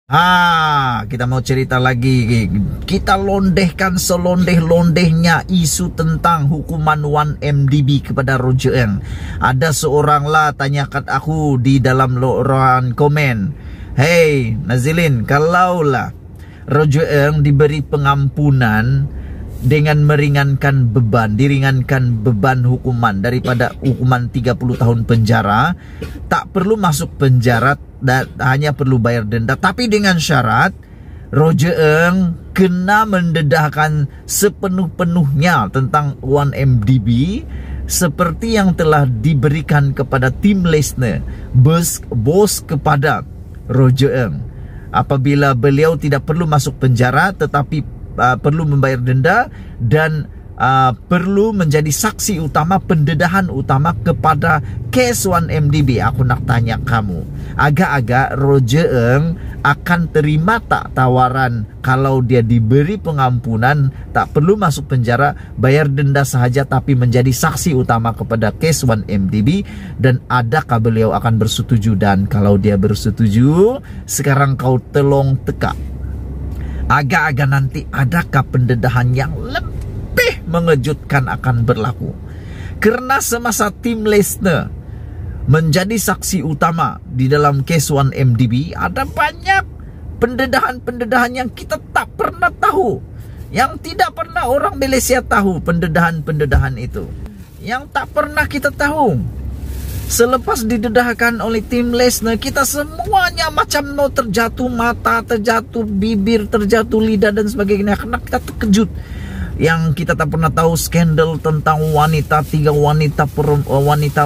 Kita mau cerita lagi. Kita londehkan selondeh-londehnya isu tentang hukuman 1MDB kepada Roger Ng. Ada seorang lah tanyakan aku di dalam ruangan komen. Hey Nazilin, kalaulah Roger Ng diberi pengampunan dengan diringankan beban hukuman daripada hukuman 30 tahun penjara, tak perlu masuk penjara dan hanya perlu bayar denda, tapi dengan syarat Roger Ng kena mendedahkan sepenuh-penuhnya tentang 1MDB seperti yang telah diberikan kepada Tim Lesner, bos kepada Roger Ng. Apabila beliau tidak perlu masuk penjara tetapi perlu membayar denda dan perlu menjadi saksi utama, pendedahan utama kepada kes 1MDB. Aku nak tanya kamu, agak-agak Roger Ng akan terima tak tawaran kalau dia diberi pengampunan, tak perlu masuk penjara, bayar denda sahaja tapi menjadi saksi utama kepada kes 1MDB, dan adakah beliau akan bersetuju? Dan kalau dia bersetuju, sekarang kau telong teka, agak-agak nanti adakah pendedahan yang lebih mengejutkan akan berlaku? Karena semasa Tim Lesner menjadi saksi utama di dalam kes 1MDB, ada banyak pendedahan-pendedahan yang kita tak pernah tahu, yang tidak pernah orang Malaysia tahu. Pendedahan-pendedahan itu yang tak pernah kita tahu. Selepas didedahkan oleh Tim Lesner, kita semuanya macam mau terjatuh mata, terjatuh bibir, terjatuh lidah dan sebagainya, karena kita terkejut. Yang kita tak pernah tahu skandal tentang tiga wanita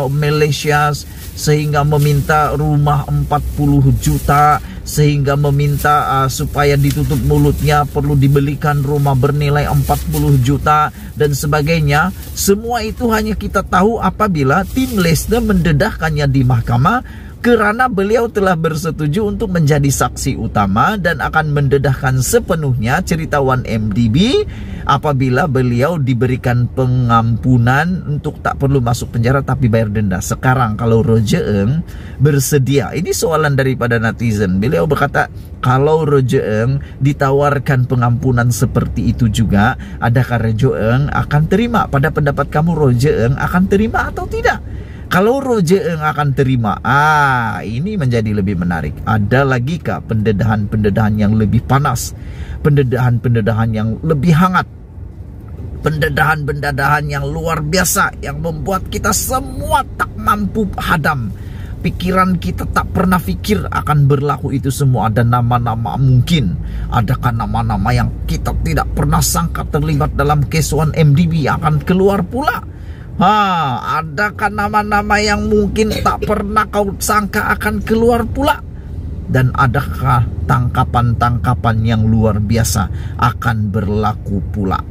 Malaysia sehingga meminta rumah 40 juta, sehingga meminta supaya ditutup mulutnya perlu dibelikan rumah bernilai 40 juta dan sebagainya. Semua itu hanya kita tahu apabila Tim Lesner mendedahkannya di mahkamah, kerana beliau telah bersetuju untuk menjadi saksi utama dan akan mendedahkan sepenuhnya cerita 1MDB apabila beliau diberikan pengampunan untuk tak perlu masuk penjara tapi bayar denda. Sekarang kalau Roger Ng bersedia, ini soalan daripada netizen, beliau berkata kalau Roger Ng ditawarkan pengampunan seperti itu juga, adakah Roger Ng akan terima? Pada pendapat kamu Roger Ng akan terima atau tidak? Kalau Roger Ng akan terima, ini menjadi lebih menarik. Ada lagi kah pendedahan-pendedahan yang lebih panas? Pendedahan-pendedahan yang lebih hangat? Pendedahan-pendedahan yang luar biasa, yang membuat kita semua tak mampu hadam. Pikiran kita tak pernah fikir akan berlaku itu semua. Ada nama-nama mungkin. Adakah nama-nama yang kita tidak pernah sangka terlibat dalam kes 1MDB akan keluar pula? Adakah nama-nama yang mungkin tak pernah kau sangka akan keluar pula? Dan adakah tangkapan-tangkapan yang luar biasa akan berlaku pula?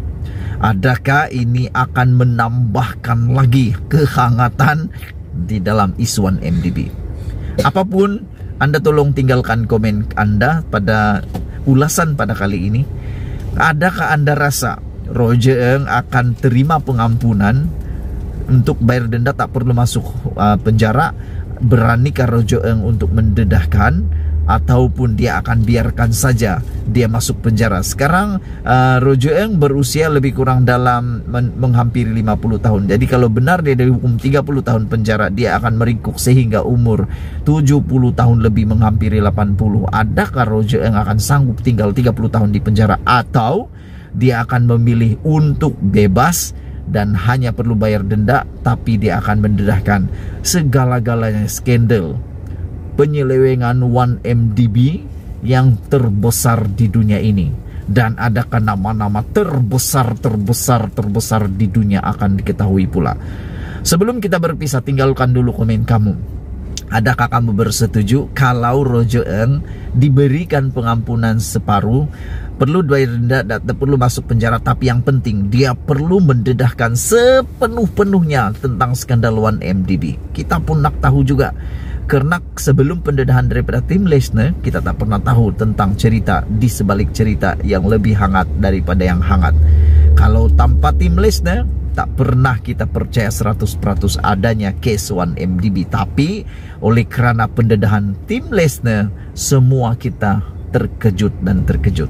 Adakah ini akan menambahkan lagi kehangatan di dalam isu 1MDB? Apapun, Anda tolong tinggalkan komen Anda pada ulasan pada kali ini. Adakah Anda rasa Roger Ng akan terima pengampunan untuk bayar denda, tak perlu masuk penjara? Beranikah Roger Ng untuk mendedahkan, ataupun dia akan biarkan saja dia masuk penjara? Sekarang Roger Ng berusia lebih kurang dalam menghampiri 50 tahun. Jadi kalau benar dia dihukum 30 tahun penjara, dia akan meringkuk sehingga umur 70 tahun lebih, menghampiri 80. Adakah Roger Ng akan sanggup tinggal 30 tahun di penjara, atau dia akan memilih untuk bebas dan hanya perlu bayar denda, tapi dia akan mendedahkan segala-galanya skandal penyelewengan 1MDB yang terbesar di dunia ini? Dan adakah nama-nama terbesar di dunia akan diketahui pula? Sebelum kita berpisah, tinggalkan dulu komen kamu. Adakah kamu bersetuju kalau Roger Ng diberikan pengampunan separuh, perlu bayar denda, tak perlu masuk penjara, tapi yang penting dia perlu mendedahkan sepenuh-penuhnya tentang skandal 1MDB? Kita pun nak tahu juga, karena sebelum pendedahan daripada Tim Lesner, kita tak pernah tahu tentang cerita di sebalik cerita yang lebih hangat daripada yang hangat. Kalau tanpa Tim Lesner, tak pernah kita percaya 100% adanya case 1MDB. Tapi oleh kerana pendedahan Tim Lesner, semua kita terkejut dan terkejut.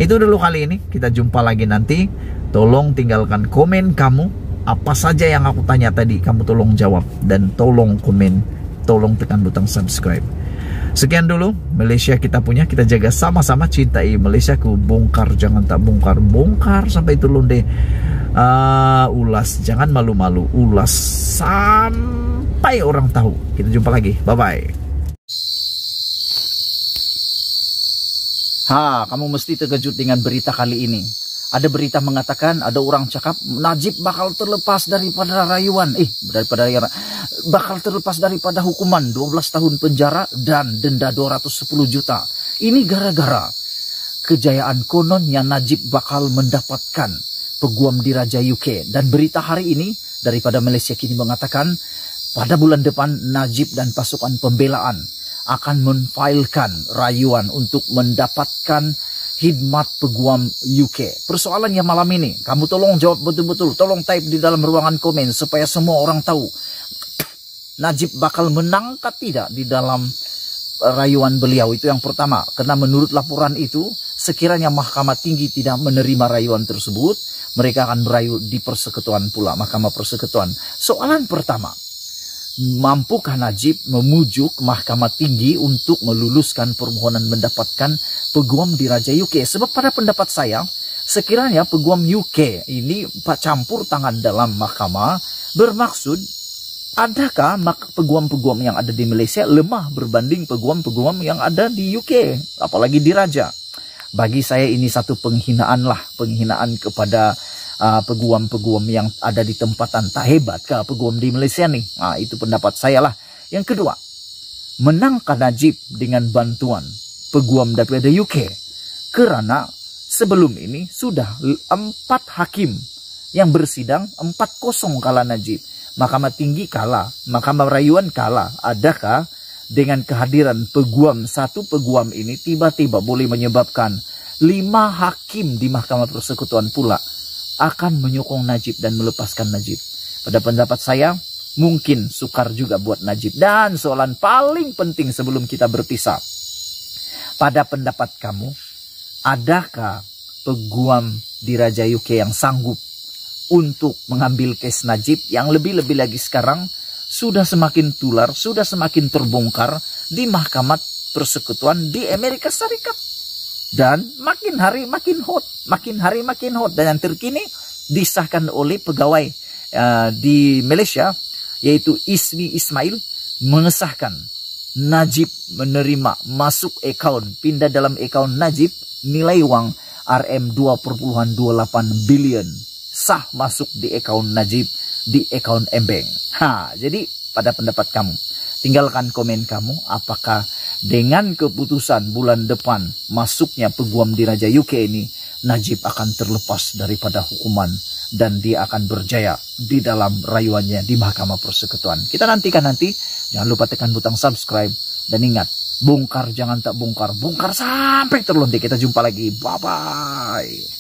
Itu dulu kali ini, kita jumpa lagi nanti. Tolong tinggalkan komen kamu, apa saja yang aku tanya tadi kamu tolong jawab, dan tolong komen, tolong tekan butang subscribe. Sekian dulu Malaysia kita punya, kita jaga sama-sama, cintai Malaysiaku. Bongkar jangan tak bongkar, bongkar sampai itu londe. Ulas jangan malu-malu, ulas sampai orang tahu. Kita jumpa lagi, bye-bye. Kamu mesti terkejut dengan berita kali ini. Ada berita mengatakan, ada orang cakap Najib bakal terlepas daripada rayuan, bakal terlepas daripada hukuman 12 tahun penjara dan denda 210 juta. Ini gara-gara kejayaan kononnya Najib bakal mendapatkan peguam di Raja UK. Dan berita hari ini daripada Malaysia Kini mengatakan, pada bulan depan Najib dan pasukan pembelaan akan menfailkan rayuan untuk mendapatkan khidmat peguam UK. Persoalannya malam ini, kamu tolong jawab betul-betul, tolong type di dalam ruangan komen supaya semua orang tahu Najib bakal menang atau tidak di dalam rayuan beliau. Itu yang pertama, karena menurut laporan itu, sekiranya Mahkamah Tinggi tidak menerima rayuan tersebut, mereka akan merayu di persekutuan pula, Mahkamah Persekutuan. Soalan pertama, mampukah Najib memujuk Mahkamah Tinggi untuk meluluskan permohonan mendapatkan peguam di Raja UK? Sebab pada pendapat saya, sekiranya peguam UK ini campur tangan dalam mahkamah, bermaksud adakah peguam-peguam yang ada di Malaysia lemah berbanding peguam-peguam yang ada di UK, apalagi di Raja? Bagi saya ini satu penghinaan lah, penghinaan kepada peguam-peguam yang ada di tempatan. Tak hebat kah peguam di Malaysia nih? Itu pendapat saya lah. Yang kedua, menangkah Najib dengan bantuan peguam daripada UK? Kerana sebelum ini sudah 4 hakim yang bersidang, 4-0 kalah Najib. Mahkamah Tinggi kalah, Mahkamah Rayuan kalah. Adakah dengan kehadiran satu peguam ini tiba-tiba boleh menyebabkan 5 hakim di Mahkamah Persekutuan pula akan menyokong Najib dan melepaskan Najib? Pada pendapat saya, mungkin sukar juga buat Najib. Dan soalan paling penting sebelum kita berpisah, pada pendapat kamu, adakah peguam di Raja UK yang sanggup untuk mengambil case Najib, yang lebih-lebih lagi sekarang sudah semakin tular, sudah semakin terbongkar di Mahkamah Persekutuan di Amerika Serikat? Dan makin hari makin hot, makin hari makin hot. Dan yang terkini disahkan oleh pegawai di Malaysia, yaitu Ismi Ismail, mengesahkan Najib menerima masuk akaun, pindah dalam akaun Najib, nilai uang RM2.28 bilion sah masuk di akaun Najib, di akaun Embeng. Jadi pada pendapat kamu, tinggalkan komen kamu, apakah dengan keputusan bulan depan masuknya peguam di Raja UK ini, Najib akan terlepas daripada hukuman dan dia akan berjaya di dalam rayuannya di Mahkamah Persekutuan? Kita nantikan nanti. Jangan lupa tekan butang subscribe. Dan ingat, bongkar jangan tak bongkar, bongkar sampai terlontek. Kita jumpa lagi. Bye-bye.